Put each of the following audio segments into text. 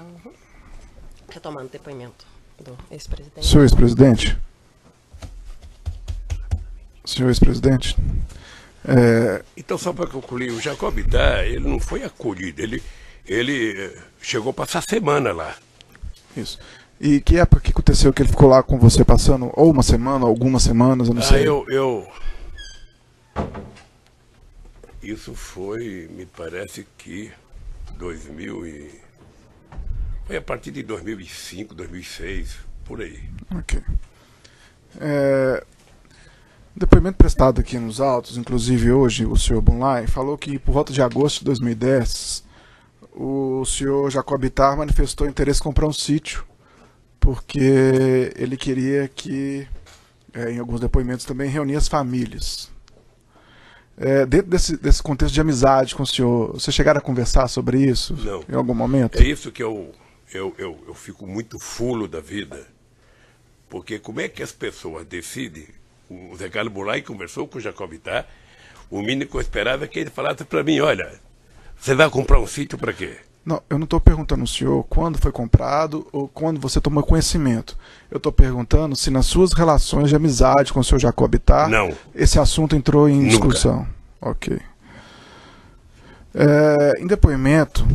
Uhum. Retomando o depoimento do ex-presidente. Senhor ex-presidente? Senhor ex-presidente? Então, só para concluir, o Jacob Bittar, ele não foi acolhido, ele chegou a passar semana lá. Isso. E que época que aconteceu que ele ficou lá com você passando, ou uma semana, ou algumas semanas, eu não sei. Isso foi, me parece que 2000 e... Foi a partir de 2005, 2006, por aí. Ok. Depoimento prestado aqui nos autos, inclusive hoje, o senhor Bunlai falou que por volta de agosto de 2010, o senhor Jacob Bittar manifestou interesse em comprar um sítio, porque ele queria que, em alguns depoimentos também, reunir as famílias. Dentro desse contexto de amizade com o senhor, você chegaram a conversar sobre isso? Não. Em algum momento? É isso que eu fico muito fulo da vida, porque como é que as pessoas decidem? O Zé Carlos Bunlai conversou com o Jacob Bittar, o mínimo que eu esperava é que ele falasse para mim, olha, você vai comprar um sítio para quê? Não, eu não estou perguntando ao senhor quando foi comprado ou quando você tomou conhecimento. Eu estou perguntando se nas suas relações de amizade com o senhor Jacob Bittar, não, esse assunto entrou em discussão. Ok. Em depoimento,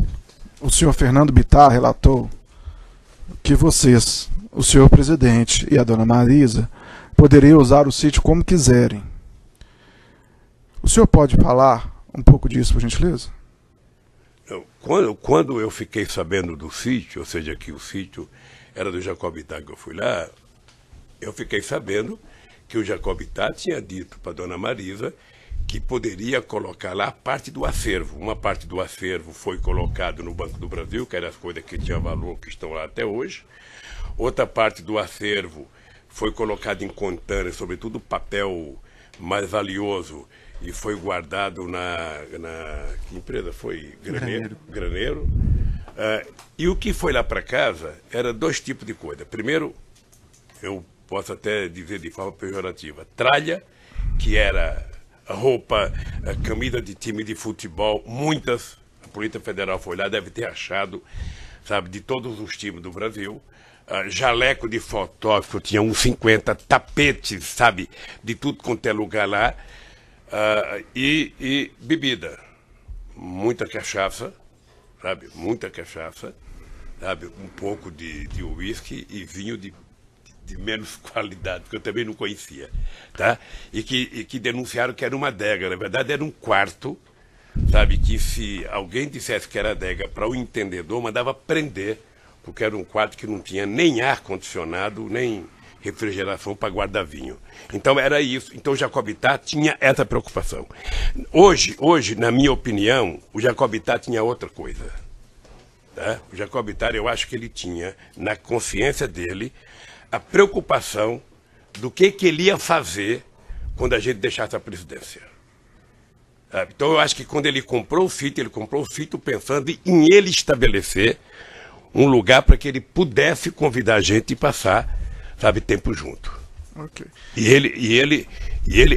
o senhor Fernando Bittar relatou que vocês, o senhor presidente e a dona Marisa, poderiam usar o sítio como quiserem. O senhor pode falar um pouco disso, por gentileza? Quando eu fiquei sabendo do sítio, ou seja, que o sítio era do Jacob Bittar, que eu fui lá, eu fiquei sabendo que o Jacob Bittar tinha dito para a dona Marisa que poderia colocar lá parte do acervo. Uma parte do acervo foi colocado no Banco do Brasil, que eram as coisas que tinham valor, que estão lá até hoje. Outra parte do acervo foi colocado em contâneres, sobretudo papel mais valioso, e foi guardado que empresa foi? Graneiro. E o que foi lá para casa era dois tipos de coisa. Primeiro, eu posso até dizer de forma pejorativa, tralha, que era roupa, camisa de time de futebol, muitas, a Polícia Federal foi lá, deve ter achado, sabe, de todos os times do Brasil. Jaleco de fotógrafo, tinha uns 50 tapetes, sabe, de tudo quanto é lugar lá, e bebida, muita cachaça, sabe, um pouco de uísque e vinho de menos qualidade, que eu também não conhecia, tá? E que denunciaram que era uma adega, na verdade era um quarto, sabe, que se alguém dissesse que era adega para o entendedor, mandava prender, porque era um quarto que não tinha nem ar-condicionado, nem refrigeração para guardar vinho. Então era isso. Então o Jacob Bittar tinha essa preocupação. Hoje, na minha opinião, o Jacob Bittar tinha outra coisa. Tá? O Jacob Bittar, eu acho que ele tinha, na consciência dele, a preocupação do que ele ia fazer quando a gente deixasse a presidência. Sabe? Então eu acho que quando ele comprou o sítio pensando em ele estabelecer um lugar para que ele pudesse convidar a gente e passar, sabe, tempo junto. Okay. E ele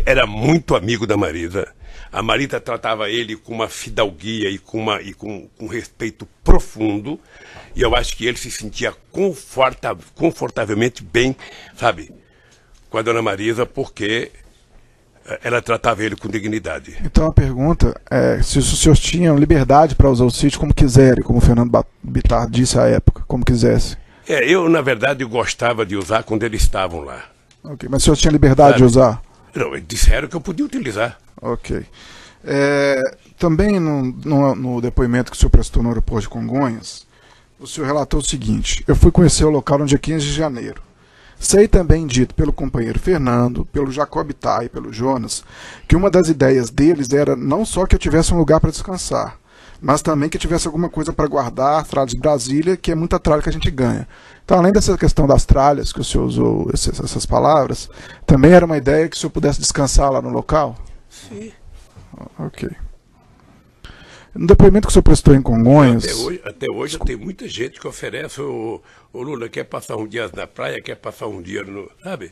era muito amigo da Marisa. A Marisa tratava ele com uma fidalguia e com um respeito profundo. E eu acho que ele se sentia confortavelmente bem, sabe, com a dona Marisa, porque ela tratava ele com dignidade. Então a pergunta é se os senhores tinham liberdade para usar o sítio como quiserem, como o Fernando Bittar disse à época, como quisesse. Eu, na verdade, gostava de usar quando eles estavam lá. Ok, mas os senhores tinham liberdade de usar? Não, eles disseram que eu podia utilizar. Ok. Também no depoimento que o senhor prestou no aeroporto de Congonhas, o senhor relatou o seguinte: eu fui conhecer o local no dia 15 de janeiro. Sei também dito pelo companheiro Fernando, pelo Jacob Bittar e pelo Jonas, que uma das ideias deles era não só que eu tivesse um lugar para descansar, mas também que eu tivesse alguma coisa para guardar, tralhas de Brasília, que é muita tralha que a gente ganha. Então, além dessa questão das tralhas, que o senhor usou essas palavras, também era uma ideia que o senhor pudesse descansar lá no local? Sim. Ok. No depoimento que o senhor prestou em Congonhas... Até hoje tem muita gente que oferece, o Lula quer passar um dia na praia, quer passar um dia no... Sabe?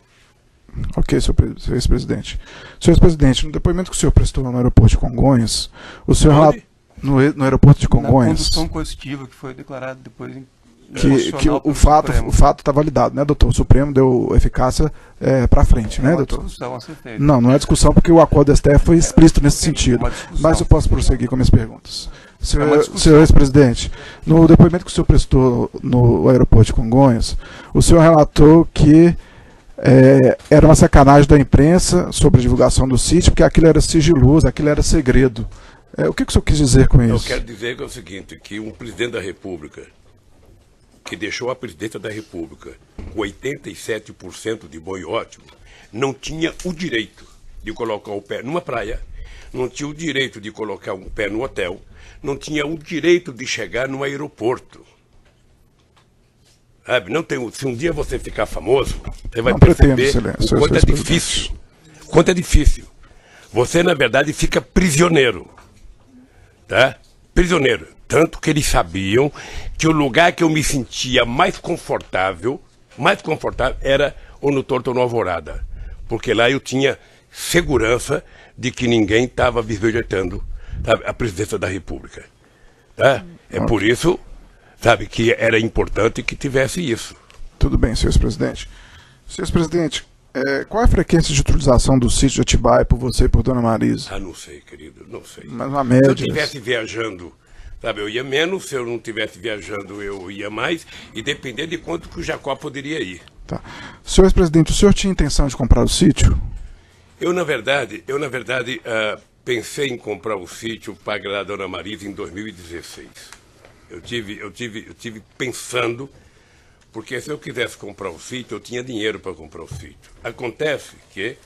Ok, senhor ex-presidente. Senhor ex-presidente, no depoimento que o senhor prestou no aeroporto de Congonhas, o senhor... No aeroporto de Congonhas... Na condução coercitiva que foi declarada depois que o fato está validado, né, doutor? O Supremo deu eficácia para frente, né, doutor? Discussão a ser feita. Não é discussão, porque o acordo do STF foi explícito nesse sentido. Mas eu posso prosseguir com minhas perguntas. Senhor ex-presidente, no depoimento que o senhor prestou no aeroporto de Congonhas, o senhor relatou que era uma sacanagem da imprensa sobre a divulgação do sítio, porque aquilo era sigiloso, aquilo era segredo. O que o senhor quis dizer com isso? Eu quero dizer que é o seguinte, que um presidente da República, que deixou a presidência da República com 87% de bom e ótimo, não tinha o direito de colocar o pé numa praia, não tinha o direito de colocar um pé no hotel, não tinha o direito de chegar no aeroporto. Sabe? Se um dia você ficar famoso, você vai perceber o quanto é difícil. Quanto é difícil. Você, na verdade, fica prisioneiro. Tá? Prisioneiro. Tanto que eles sabiam que o lugar que eu me sentia mais confortável era ou no Torto ou no Alvorada. Porque lá eu tinha segurança de que ninguém estava bisbilhotando a presidência da República. Tá? É por isso, sabe, que era importante que tivesse isso. Tudo bem, senhor ex-presidente. Senhor ex-presidente, qual é a frequência de utilização do sítio de Atibaia por você e por Dona Marisa? Não sei, querido, não sei. Mas uma média. Se eu estivesse viajando, sabe, eu ia menos. Se eu não estivesse viajando, eu ia mais. E dependendo de quanto que o Jacó poderia ir. Tá. Senhor ex-presidente, o senhor tinha intenção de comprar o sítio? Eu, na verdade, pensei em comprar o sítio para agradar a Dona Marisa em 2016. Eu tive pensando, porque se eu quisesse comprar o sítio, eu tinha dinheiro para comprar o sítio. Acontece que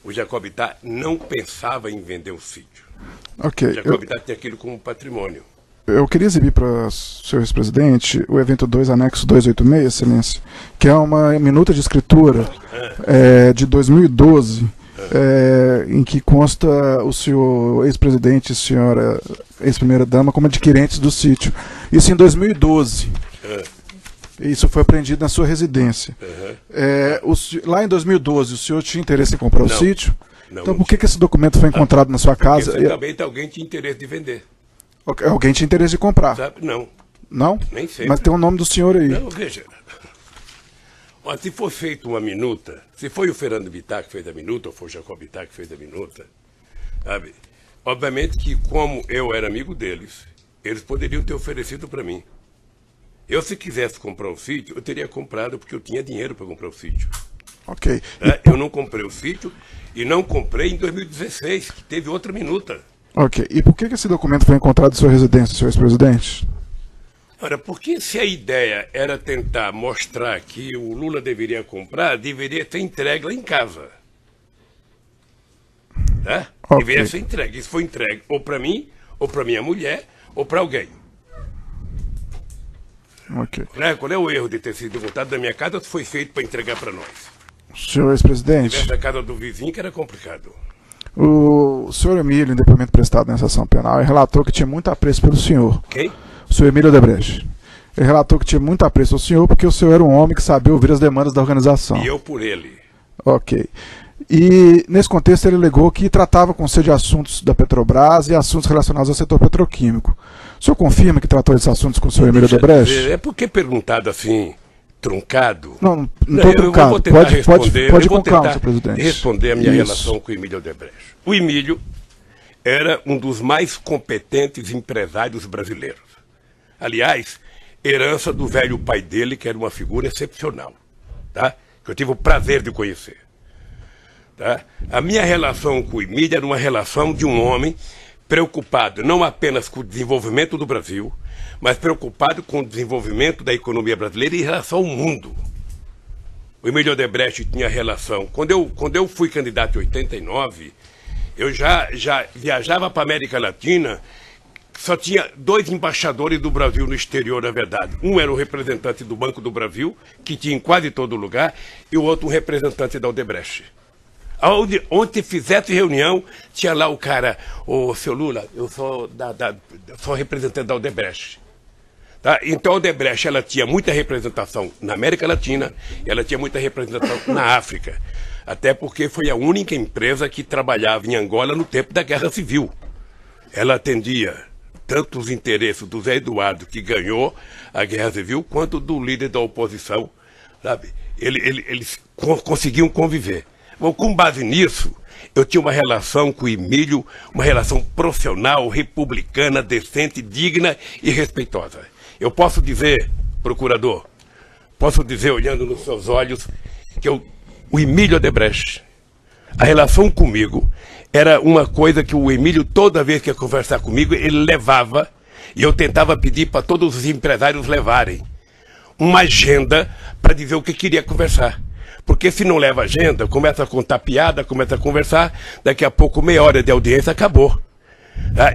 o Jacobitá não pensava em vender o sítio. Ok. O Jacobitá tinha aquilo como patrimônio. Eu queria exibir para o senhor ex-presidente o evento 2, anexo 286, excelência, que é uma minuta de escritura de 2012, em que consta o senhor ex-presidente e a senhora ex-primeira-dama como adquirentes do sítio. Isso em 2012. Isso foi apreendido na sua residência. Lá em 2012, o senhor tinha interesse em comprar o sítio? Não, então por que esse documento foi encontrado na sua casa? Porque também alguém tinha interesse de vender. Alguém tinha interesse de comprar? Sabe? Não. Não? Nem sei. Mas tem o nome do senhor aí. Não, veja. Se for feita uma minuta, se foi o Fernando Bittar que fez a minuta, ou foi o Jacob Bittar que fez a minuta, sabe? Obviamente que, como eu era amigo deles, eles poderiam ter oferecido para mim. Eu, se quisesse comprar o sítio, eu teria comprado porque eu tinha dinheiro para comprar o sítio. Ok. Eu não comprei o sítio e não comprei em 2016, que teve outra minuta. Ok. E por que esse documento foi encontrado em sua residência, senhor ex-presidente? Ora, porque se a ideia era tentar mostrar que o Lula deveria comprar, deveria ter entregue lá em casa. Tá? Okay. Deveria ser entregue. Isso foi entregue ou para mim, ou para minha mulher, ou para alguém. Ok. Qual é o erro de ter sido voltado da minha casa? Foi feito para entregar para nós. Senhor ex-presidente. Se tivesse a casa do vizinho, que era complicado. O senhor Emílio, em depoimento prestado nessa ação penal, relatou que tinha muito apreço pelo senhor. Quem? O senhor Emílio Odebrecht. Ele relatou que tinha muito apreço ao senhor porque o senhor era um homem que sabia ouvir as demandas da organização. E eu por ele. Ok. E, nesse contexto, ele alegou que tratava com você de assuntos da Petrobras e assuntos relacionados ao setor petroquímico. O senhor confirma que tratou desses assuntos com o senhor Emílio Odebrecht? É porque perguntado assim, truncado. Não estou truncado. Pode com calma, senhor presidente. Responder a minha relação com o Emílio Odebrecht. O Emílio era um dos mais competentes empresários brasileiros. Aliás, herança do velho pai dele, que era uma figura excepcional, tá? Que eu tive o prazer de conhecer. Tá? A minha relação com o Emílio era uma relação de um homem preocupado não apenas com o desenvolvimento do Brasil, mas preocupado com o desenvolvimento da economia brasileira em relação ao mundo. O Emílio Odebrecht tinha relação. Quando eu fui candidato em 89, eu já viajava para a América Latina. Só tinha 2 embaixadores do Brasil no exterior, na verdade. Um era o representante do Banco do Brasil, que tinha em quase todo lugar, e o outro um representante da Odebrecht. Onde fizesse reunião, tinha lá o cara, seu Lula, eu sou representante da Odebrecht. Tá? Então a Odebrecht ela tinha muita representação na América Latina, e ela tinha muita representação na África. Até porque foi a única empresa que trabalhava em Angola no tempo da Guerra Civil. Ela atendia tanto os interesses do Zé Eduardo, que ganhou a Guerra Civil, quanto do líder da oposição, sabe? Eles conseguiam conviver. Bom, com base nisso, eu tinha uma relação com o Emílio, uma relação profissional, republicana, decente, digna e respeitosa. Eu posso dizer, procurador, posso dizer, olhando nos seus olhos, que o Emílio Odebrecht, a relação comigo, era uma coisa que o Emílio, toda vez que ia conversar comigo, ele levava, e eu tentava pedir para todos os empresários levarem uma agenda para dizer o que queria conversar. Porque se não leva agenda, começa a contar piada, começa a conversar, daqui a pouco meia hora de audiência acabou.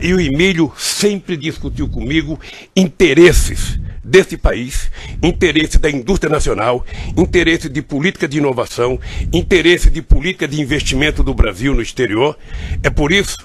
E o Emílio sempre discutiu comigo interesses desse país, interesse da indústria nacional, interesse de política de inovação, interesse de política de investimento do Brasil no exterior. É por isso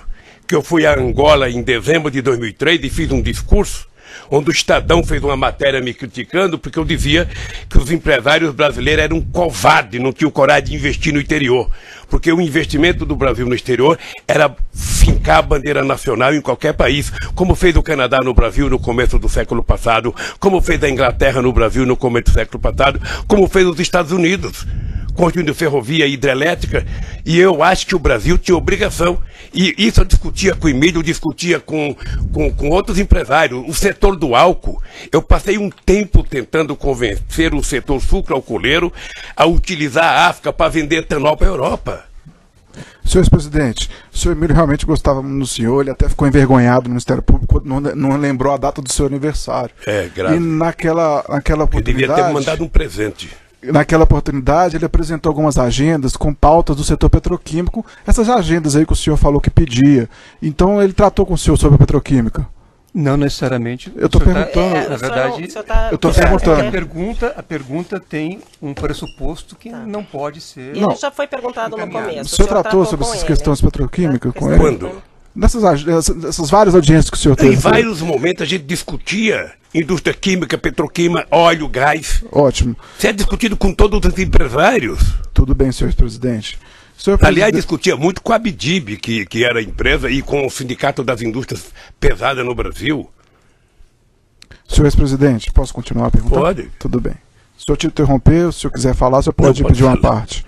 que eu fui a Angola em dezembro de 2003 e fiz um discurso onde o Estadão fez uma matéria me criticando porque eu dizia que os empresários brasileiros eram covardes, não tinham coragem de investir no interior. Porque o investimento do Brasil no exterior era fincar a bandeira nacional em qualquer país, como fez o Canadá no Brasil no começo do século passado, como fez a Inglaterra no Brasil no começo do século passado, como fez os Estados Unidos, construindo ferrovia hidrelétrica, e eu acho que o Brasil tinha obrigação. E isso eu discutia com o Emílio, discutia com outros empresários, o setor do álcool. Eu passei um tempo tentando convencer o setor sucroalcooleiro a utilizar a África para vender etanol para a Europa. Senhor ex-presidente, o senhor Emílio realmente gostava muito do senhor, ele até ficou envergonhado no Ministério Público, não lembrou a data do seu aniversário. É, grave. E naquela oportunidade... Ele devia ter mandado um presente. Naquela oportunidade, ele apresentou algumas agendas com pautas do setor petroquímico, essas agendas aí que o senhor falou que pedia. Então, ele tratou com o senhor sobre a petroquímica? Não necessariamente. Eu estou perguntando. Na verdade, eu estou perguntando. A pergunta tem um pressuposto que não pode ser... Ele já foi perguntado no começo. O senhor tratou sobre essas questões petroquímicas com ele? Quando? Nessas várias audiências que o senhor teve. Em vários momentos a gente discutia indústria química, petroquímica, óleo, gás. Ótimo. Isso é discutido com todos os empresários. Tudo bem, senhor presidente. Aliás, discutia muito com a Abdib, que era a empresa, e com o Sindicato das Indústrias Pesadas no Brasil. Senhor ex-presidente, posso continuar a perguntar? Pode. Tudo bem. Se eu te interromper, se o senhor quiser falar, o senhor pode pedir uma falar. parte.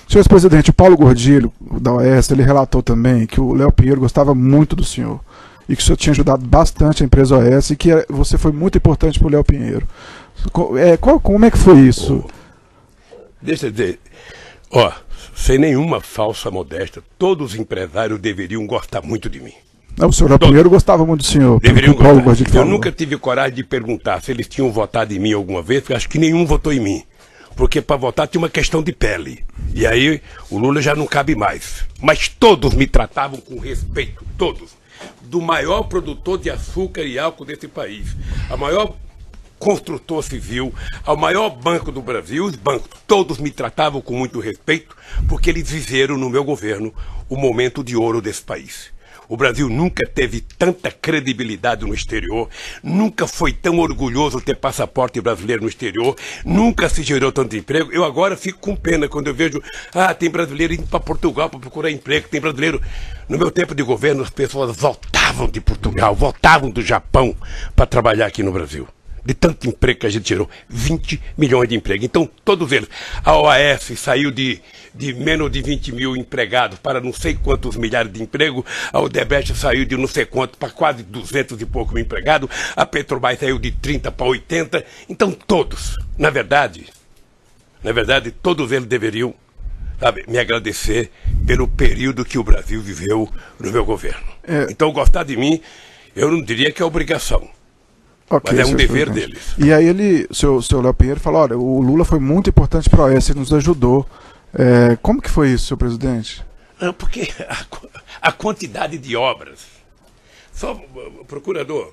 Senhor ex-presidente, o Paulo Gordilho, da OAS, ele relatou também que o Léo Pinheiro gostava muito do senhor e que o senhor tinha ajudado bastante a empresa OAS e que você foi muito importante para o Léo Pinheiro. Como é que foi isso? Deixa eu dizer, sem nenhuma falsa modéstia, todos os empresários deveriam gostar muito de mim. Não, o senhor Léo Pinheiro gostava muito do senhor. Deveriam Paulo gostar. Gordilho Eu falou. nunca tive coragem de perguntar se eles tinham votado em mim alguma vez, porque acho que nenhum votou em mim. Porque para votar tinha uma questão de pele. E aí o Lula já não cabe mais. Mas todos me tratavam com respeito, todos. Do maior produtor de açúcar e álcool desse país, a maior construtor civil, ao maior banco do Brasil, os bancos, todos me tratavam com muito respeito, porque eles viveram no meu governo o momento de ouro desse país. O Brasil nunca teve tanta credibilidade no exterior, nunca foi tão orgulhoso ter passaporte brasileiro no exterior, nunca se gerou tanto emprego. Eu agora fico com pena quando eu vejo, tem brasileiro indo para Portugal para procurar emprego, tem brasileiro... No meu tempo de governo, as pessoas voltavam de Portugal, voltavam do Japão para trabalhar aqui no Brasil. De tanto emprego que a gente tirou, 20 milhões de empregos. Então, todos eles. A OAS saiu de menos de 20 mil empregados para não sei quantos milhares de empregos. A Odebrecht saiu de não sei quanto para quase 200 e pouco mil empregados. A Petrobras saiu de 30 para 80. Então, todos, na verdade, todos eles deveriam, me agradecer pelo período que o Brasil viveu no meu governo. Então, gostar de mim, eu não diria que é obrigação. Okay, mas é um dever deles. E aí o seu Léo Pinheiro falou, olha, o Lula foi muito importante para a OAS, ele nos ajudou. Como que foi isso, senhor presidente? Não, porque a quantidade de obras. Só, procurador,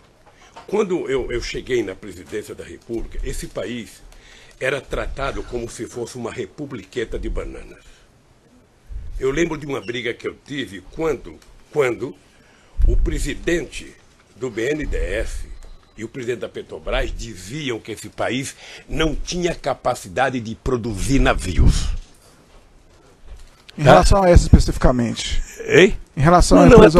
quando eu cheguei na presidência da República, esse país era tratado como se fosse uma republiqueta de bananas. Eu lembro de uma briga que eu tive quando o presidente do BNDES e o presidente da Petrobras diziam que esse país não tinha capacidade de produzir navios. Em relação a essa especificamente? Hein? Em relação Não, à não, empresa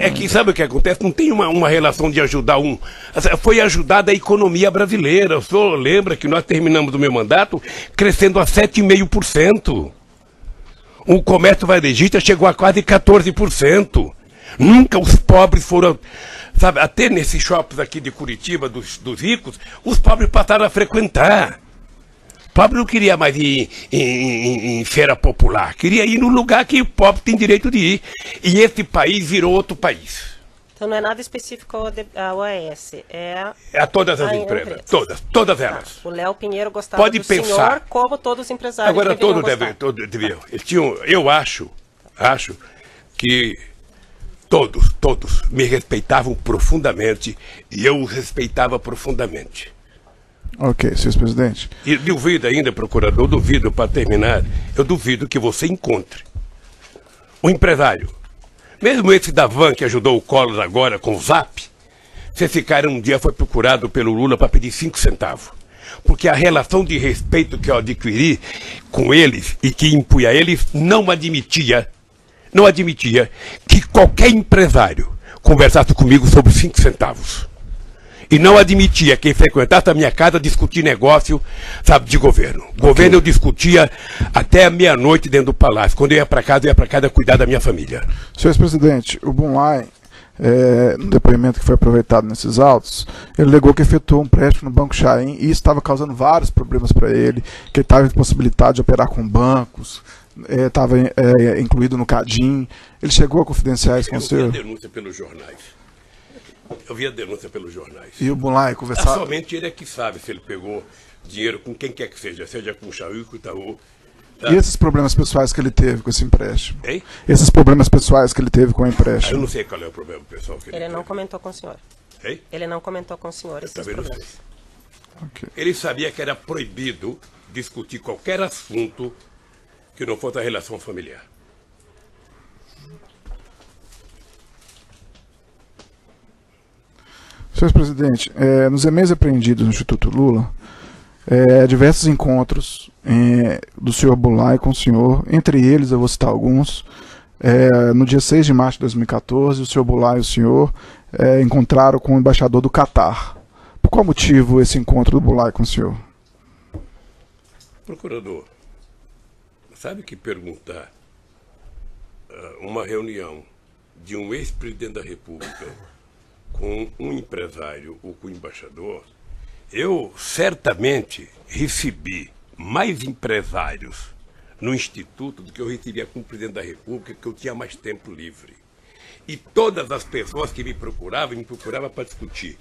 é que sabe o que acontece? Não tem uma relação de ajudar um. Foi ajudada a economia brasileira. O senhor lembra que nós terminamos o meu mandato crescendo a 7,5%. O comércio varejista chegou a quase 14%. Nunca os pobres foram. Sabe, até nesses shoppings aqui de Curitiba, dos ricos, os pobres passaram a frequentar. O pobre não queria mais ir em feira popular, queria ir no lugar que o pobre tem direito de ir. E esse país virou outro país. Então não é nada específico à OAS, é A todas as a empresas, empresa. todas elas. O Léo Pinheiro gostava Pode do pensar. senhor, como todos os empresários Agora deveriam todos gostar. deviam. Eles tinham, eu acho que todos me respeitavam profundamente e eu os respeitava profundamente. Ok, senhor presidente. E duvido ainda, procurador, duvido, para terminar, eu duvido que você encontre um empresário, mesmo esse da Van que ajudou o Collor agora com o Zap, se esse cara um dia foi procurado pelo Lula para pedir 5 centavos. Porque a relação de respeito que eu adquiri com eles e que impunha a eles não admitia que qualquer empresário conversasse comigo sobre 5 centavos. E não admitia quem frequentasse a minha casa discutir negócio, sabe, de governo. Governo eu discutia até a meia-noite dentro do palácio. Quando eu ia para casa cuidar da minha família. Senhor presidente, o Bunlai, no depoimento que foi aproveitado nesses autos, ele alegou que efetuou um empréstimo no Banco Chain e isso estava causando vários problemas para ele, que ele estava impossibilitado de operar com bancos, estava incluído no CADIM. Ele chegou a confidenciar isso com o senhor? Eu vi a denúncia pelos jornais. E o Bunlai conversava... Somente ele é que sabe se ele pegou dinheiro com quem quer que seja com o Chain, com o Itaú. Tá? E esses problemas pessoais que ele teve com esse empréstimo? Hein? Esses problemas pessoais que ele teve com o empréstimo? Eu não sei qual é o problema pessoal que ele Ele não teve. comentou com o senhor. Hein? Ele não comentou com o senhor esses Também não sei. problemas. Ok. Ele sabia que era proibido discutir qualquer assunto que não fosse a relação familiar. Senhor presidente, nos e-mails apreendidos no Instituto Lula, diversos encontros do senhor Bunlai com o senhor, entre eles eu vou citar alguns. No dia 6 de março de 2014, o senhor Bunlai e o senhor encontraram com o embaixador do Catar. Por qual motivo esse encontro do Bunlai com o senhor? Procurador, sabe que perguntar uma reunião de um ex-presidente da República com um empresário ou com um embaixador, eu certamente recebi mais empresários no Instituto do que eu recebia com o presidente da República, que eu tinha mais tempo livre. E todas as pessoas que me procuravam para discutir,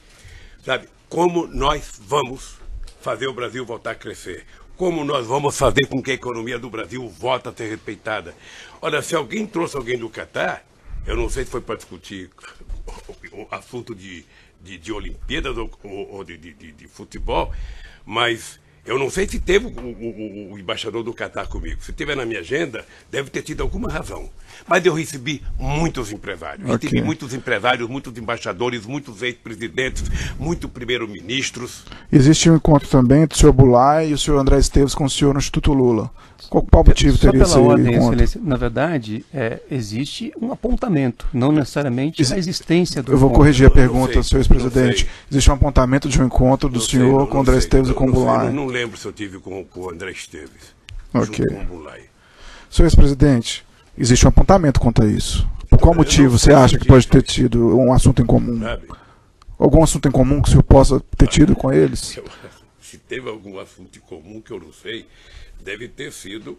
sabe, como nós vamos fazer o Brasil voltar a crescer, como nós vamos fazer com que a economia do Brasil volte a ser respeitada. Olha, se alguém trouxe alguém do Catar, eu não sei se foi para discutir o assunto de Olimpíadas ou de futebol, mas eu não sei se teve o embaixador do Catar comigo. Se tiver na minha agenda, deve ter tido alguma razão. Mas eu recebi muitos empresários. Ok. Recebi muitos empresários, muitos embaixadores, muitos ex-presidentes, muitos primeiros-ministros. Existe um encontro também do senhor Bunlai e o senhor André Esteves com o senhor no Instituto Lula. Qual motivo Só teria esse pela ordem, encontro? excelência, na verdade, existe um apontamento, não necessariamente a existência do Eu vou encontro. corrigir a Não pergunta, sei, senhor não ex-presidente. sei. Existe um apontamento de um encontro do Não sei, senhor não- com não André sei, Esteves e com o não sei, Bunlai. Não lembro se eu tive com o André Esteves. Ok. Junto com o Bunlai. Senhor ex-presidente, existe um apontamento quanto a isso. Por qual Eu motivo não você sei acha se que pode ter existe. tido um assunto em comum? Sabe? Algum assunto em comum que o senhor possa ter tido com eles? Se teve algum assunto em comum que eu não sei, deve ter sido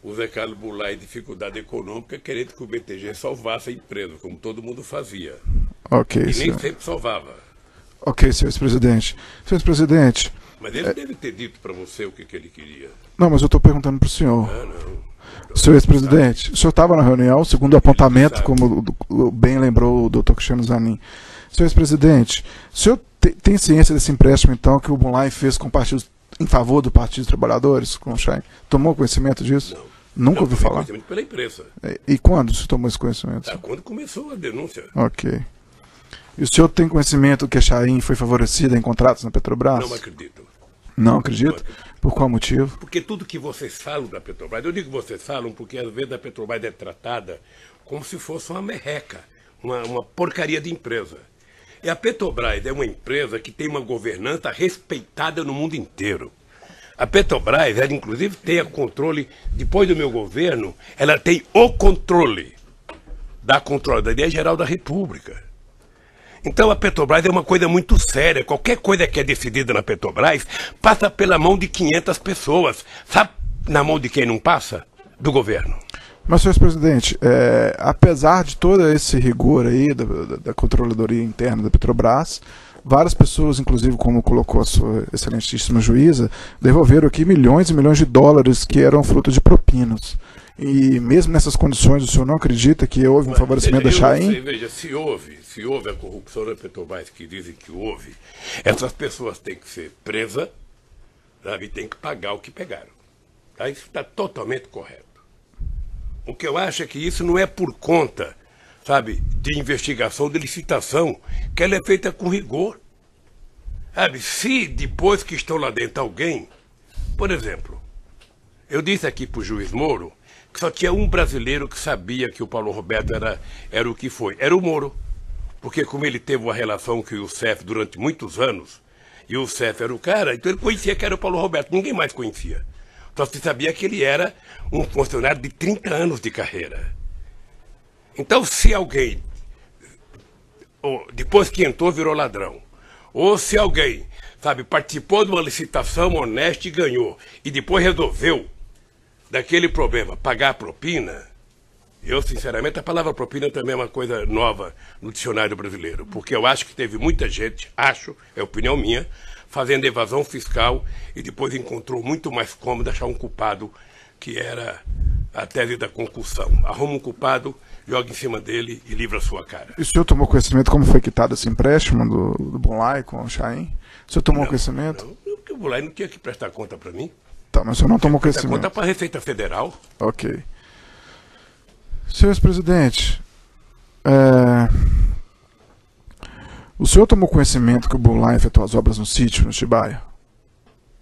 o Zé Carlos Bunlai em dificuldade econômica, querendo que o BTG salvasse a empresa, como todo mundo fazia. Ok, E nem senhor. sempre salvava. Ok, senhor ex-presidente. Senhor ex-presidente, Mas ele deve ter dito para você o que ele queria. não, mas eu estou perguntando para o senhor. Ah, não. Senhor ex-presidente, o senhor estava na reunião, segundo o apontamento, sabe. como bem lembrou o doutor Cristiano Zanin. Senhor ex-presidente, o senhor tem ciência desse empréstimo, então, que o Bunlai fez com partidos em favor do Partido dos Trabalhadores, com o Chain? Tomou conhecimento disso? Nunca ouviu falar? Conhecimento pela imprensa. E quando você tomou esse conhecimento? Tá? Quando começou a denúncia. Ok. E o senhor tem conhecimento que a Chain foi favorecida em contratos na Petrobras? Não acredito. Não acredito? Por qual motivo? Porque tudo que vocês falam da Petrobras, eu digo que vocês falam porque às vezes a Petrobras é tratada como se fosse uma merreca, uma porcaria de empresa. E a Petrobras é uma empresa que tem uma governança respeitada no mundo inteiro. A Petrobras, ela inclusive tem o controle, depois do meu governo, ela tem o controle da Controladoria Geral da República. Então a Petrobras é uma coisa muito séria. Qualquer coisa que é decidida na Petrobras passa pela mão de 500 pessoas. Sabe na mão de quem não passa? Do governo. Mas, senhor presidente, apesar de todo esse rigor aí da controladoria interna da Petrobras, várias pessoas, inclusive como colocou a sua excelentíssima juíza, devolveram aqui milhões e milhões de dólares que eram fruto de propinas. E mesmo nessas condições, o senhor não acredita que houve um favorecimento da Chaim? Veja, se houve a corrupção da Petrobras, que dizem que houve, essas pessoas têm que ser presas, sabe, e têm que pagar o que pegaram. Tá? Isso está totalmente correto. O que eu acho é que isso não é por conta, sabe, de investigação, de licitação, que ela é feita com rigor. Sabe, se depois que estão lá dentro alguém, por exemplo, eu disse aqui para o juiz Moro que só tinha um brasileiro que sabia que o Paulo Roberto era o que foi, era o Moro. Porque como ele teve uma relação com o Youssef durante muitos anos, e o Youssef era o cara, então ele conhecia que era o Paulo Roberto, ninguém mais conhecia. Só se sabia que ele era um funcionário de 30 anos de carreira. Então, se alguém, depois que entrou, virou ladrão, ou se alguém, sabe, participou de uma licitação honesta e ganhou, e depois resolveu, daquele problema, pagar a propina, eu, sinceramente, a palavra propina também é uma coisa nova no dicionário brasileiro, porque eu acho que teve muita gente, é opinião minha, fazendo evasão fiscal e depois encontrou muito mais cômodo achar um culpado, que era a tese da concussão. Arruma um culpado, joga em cima dele e livra a sua cara. E o senhor tomou conhecimento como foi quitado esse empréstimo do Bunlai com o Chaim? O senhor tomou conhecimento? Não, porque o Bunlai não tinha que prestar conta para mim. Tá, mas o senhor não tomou Prestar conhecimento. conta para a Receita Federal. Ok. Senhor presidente, o senhor tomou conhecimento que o Bunlai efetuou as obras no sítio, no Atibaia?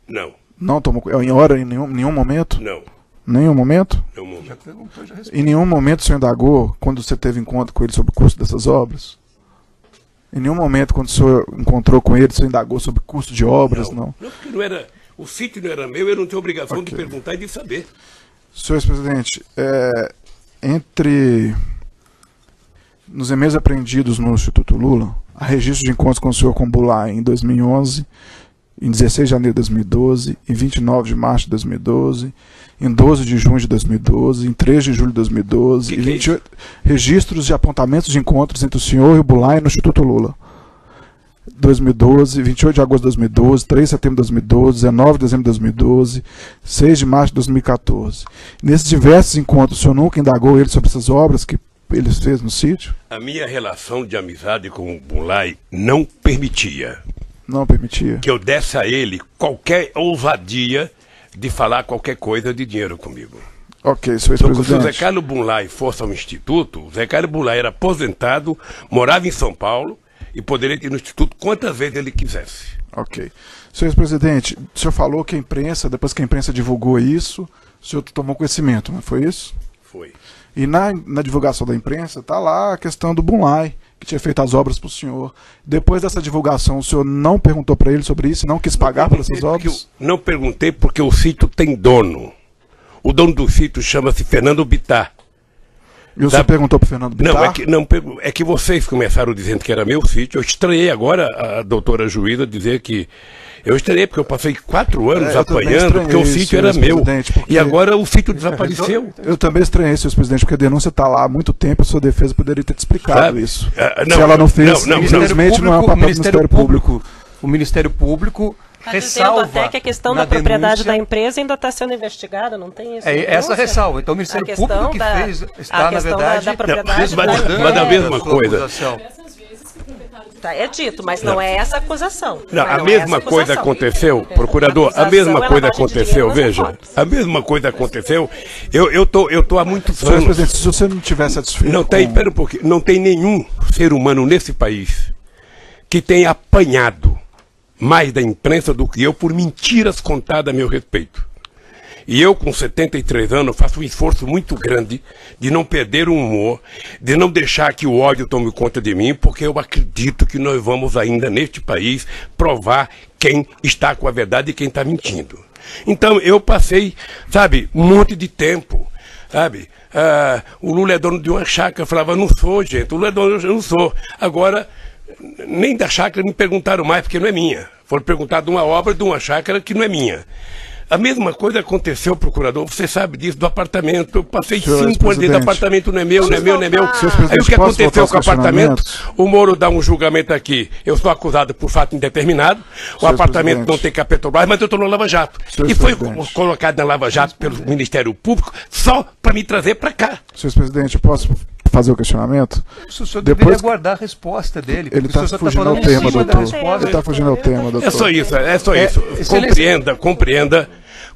Não, Não tomou em nenhum momento? não, Nenhum momento? não momento. Já perguntou, já respondeu. Em nenhum momento o senhor indagou quando você teve encontro com ele sobre o custo dessas obras? Em nenhum momento, quando o senhor encontrou com ele, o senhor indagou sobre o custo de obras? Não. Não, porque não era, o sítio não era meu, eu não tinha obrigação de Ok. perguntar e de saber. Senhor presidente, nos e-mails apreendidos no Instituto Lula, há registro de encontros com o senhor com o Bunlai em 2011, em 16 de janeiro de 2012, em 29 de março de 2012, em 12 de junho de 2012, em 3 de julho de 2012, Que e é 28 registros de apontamentos de encontros entre o senhor e o Bunlai no Instituto Lula. 2012, 28 de agosto de 2012, 3 de setembro de 2012, 19 de dezembro de 2012, 6 de março de 2014. Nesses diversos encontros, o senhor nunca indagou ele sobre essas obras que ele fez no sítio? A minha relação de amizade com o Bunlai não permitia Não permitia? que eu desse a ele qualquer ousadia de falar qualquer coisa de dinheiro comigo. Ok, senhor Então, se o Zé presidente. Carlos Bunlai fosse ao Instituto, o Zé Carlos Bunlai era aposentado, morava em São Paulo e poderia ir no Instituto quantas vezes ele quisesse. Ok. Senhor presidente, o senhor falou que a imprensa, depois que a imprensa divulgou isso, o senhor tomou conhecimento, não foi isso? Foi. E na divulgação da imprensa está lá a questão do Bunlai, que tinha feito as obras para o senhor. Depois dessa divulgação, o senhor não perguntou para ele sobre isso, não quis pagar por essas obras? Não perguntei porque o sítio tem dono. O dono do sítio chama-se Fernando Bittar. E o senhor perguntou para o Fernando Bittar? É que vocês começaram dizendo que era meu sítio. Eu estranhei agora a doutora juíza dizer que... Eu estranhei porque eu passei 4 anos eu também apanhando porque o estranhei, sítio era senhor meu. presidente, porque- E agora o sítio desapareceu. Eu também estranhei, senhor presidente, porque a denúncia está lá há muito tempo, a sua defesa poderia ter te explicado Sabe? isso. Não, Se ela não fez, não, infelizmente não é um papel do Ministério Público. O Ministério Público Está dizendo ressalva até que a questão na da propriedade denúncia- da empresa ainda está sendo investigada, não tem isso? É na essa denúncia? ressalva. Então o Ministério A questão Público que da- fez a está, na questão verdade, da propriedade Não, da mas a mesma sua coisa. acusação. Tá, é dito, mas não é essa acusação. Não, a é mesma essa coisa acusação. aconteceu, procurador, a Acusação mesma é coisa lavagem de aconteceu, dinheiro, veja, não se pode. a mesma coisa aconteceu, eu tô há muitos Senhor anos, presidente, se você não estiver satisfeito não tem, com... pera um pouquinho, não tem nenhum ser humano nesse país que tenha apanhado mais da imprensa do que eu por mentiras contadas a meu respeito. E eu, com 73 anos, faço um esforço muito grande de não perder o humor, de não deixar que o ódio tome conta de mim, porque eu acredito que nós vamos ainda, neste país, provar quem está com a verdade e quem está mentindo. Então, eu passei, sabe, um monte de tempo, sabe? O Lula é dono de uma chácara. Eu falava, não sou, gente, o Lula é dono, eu não sou. Agora, nem da chácara me perguntaram mais, porque não é minha. Foram perguntar de uma obra de uma chácara que não é minha. A mesma coisa aconteceu, procurador, você sabe disso, do apartamento. Eu passei 5 anos dentro do apartamento, não é meu, não é meu, não é meu. Aí o que aconteceu com o apartamento? O Moro dá um julgamento aqui. Eu sou acusado por fato indeterminado. O apartamento não tem que a Petrobras, mas eu estou no Lava Jato. E foi colocado na Lava Jato pelo Ministério Público só para me trazer para cá. Senhor presidente, eu posso fazer o questionamento? O senhor deveria aguardar a resposta dele. Ele está fugindo ao tema, doutor. Ele está fugindo ao tema, doutor. É só isso, é só isso.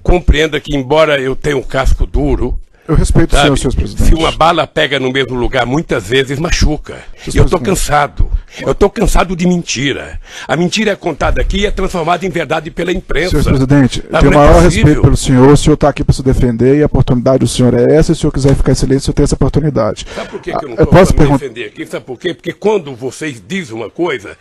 Compreenda que, embora eu tenha um casco duro, eu respeito o senhor presidente. Se uma bala pega no mesmo lugar, muitas vezes machuca. E eu estou cansado. Eu estou cansado de mentira. A mentira é contada aqui e é transformada em verdade pela imprensa. Senhor presidente, tenho o maior respeito pelo senhor. O senhor está aqui para se defender e a oportunidade do senhor é essa. Se o senhor quiser ficar em silêncio, o senhor tem essa oportunidade. Sabe por que eu não posso me defender aqui? Sabe por quê? Porque quando vocês dizem uma coisa,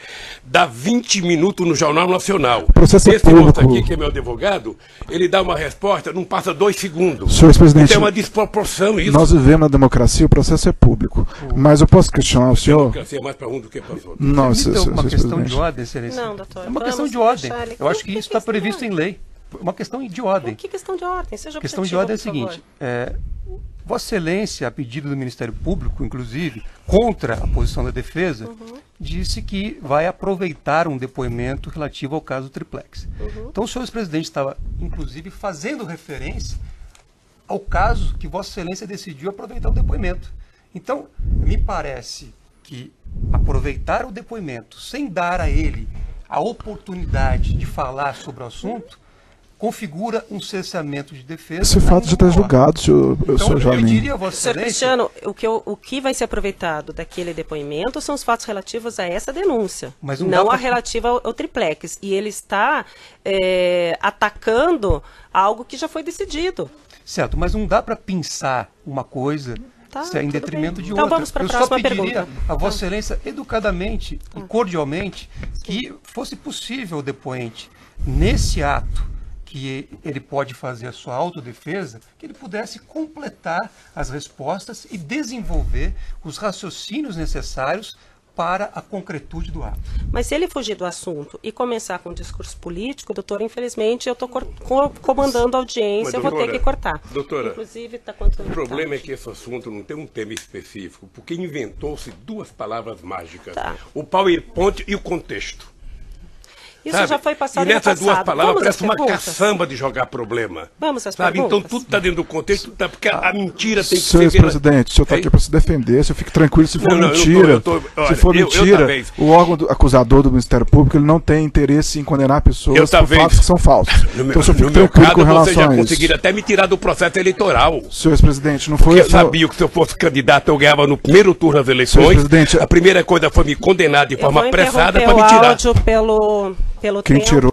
dá 20 minutos no Jornal Nacional. Esse moço aqui, que é meu advogado, ele dá uma resposta, não passa 2 segundos. Senhor presidente, então é uma desproporção isso. Nós vivemos na democracia, o processo é público. Mas eu posso questionar o senhor? A democracia é mais para um do que para os outros. Não, uma questão de ordem, excelência. Não, doutor. É uma questão de ordem. Eu acho que isso está previsto em lei. Uma questão de ordem. Que questão de ordem? Seja a questão de ordem é a seguinte. Vossa Excelência, a pedido do Ministério Público, inclusive, contra a posição da defesa, disse que vai aproveitar um depoimento relativo ao caso Triplex. Então o senhor presidente estava, inclusive, fazendo referência ao caso que Vossa Excelência decidiu aproveitar o depoimento. Então, me parece que aproveitar o depoimento sem dar a ele a oportunidade de falar sobre o assunto configura um cessamento de defesa. Esse fato já está julgado, senhor Jalim. Eu diria a Vossa Excelência... Senhor Cristiano, o que vai ser aproveitado daquele depoimento são os fatos relativos a essa denúncia, mas não a relativa ao triplex. E ele está atacando algo que já foi decidido. Certo, mas não dá para pensar uma coisa em detrimento de outra. Então vamos para a próxima pergunta. Eu só pediria a Vossa Excelência, educadamente e cordialmente, que fosse possível o depoente, nesse ato que ele pode fazer a sua autodefesa, que ele pudesse completar as respostas e desenvolver os raciocínios necessários para a concretude do ato. Mas se ele fugir do assunto e começar com um discurso político, doutor, infelizmente eu estou comandando a audiência, eu vou ter que cortar. Doutora, inclusive, o problema é que esse assunto não tem um tema específico, porque inventou-se 2 palavras mágicas, o PowerPoint e o contexto. Isso já foi passado e nessas no passado. 2 palavras parece uma caçamba de jogar problema. Vamos às perguntas. Então tudo está dentro do contexto, porque a mentira tem que ser... Senhor presidente, o senhor está aqui para se defender, o senhor fique tranquilo, se for mentira, se for mentira, o órgão acusador do Ministério Público ele não tem interesse em condenar pessoas por fatos que são falsos. Então o senhor fique tranquilo com relação a isso. Vocês já conseguiram até me tirar do processo eleitoral. Senhor presidente, não foi... Porque sabia que se eu fosse candidato eu ganhava no primeiro turno das eleições. A primeira coisa foi me condenar de forma apressada para me tirar. Pelo Quem tirou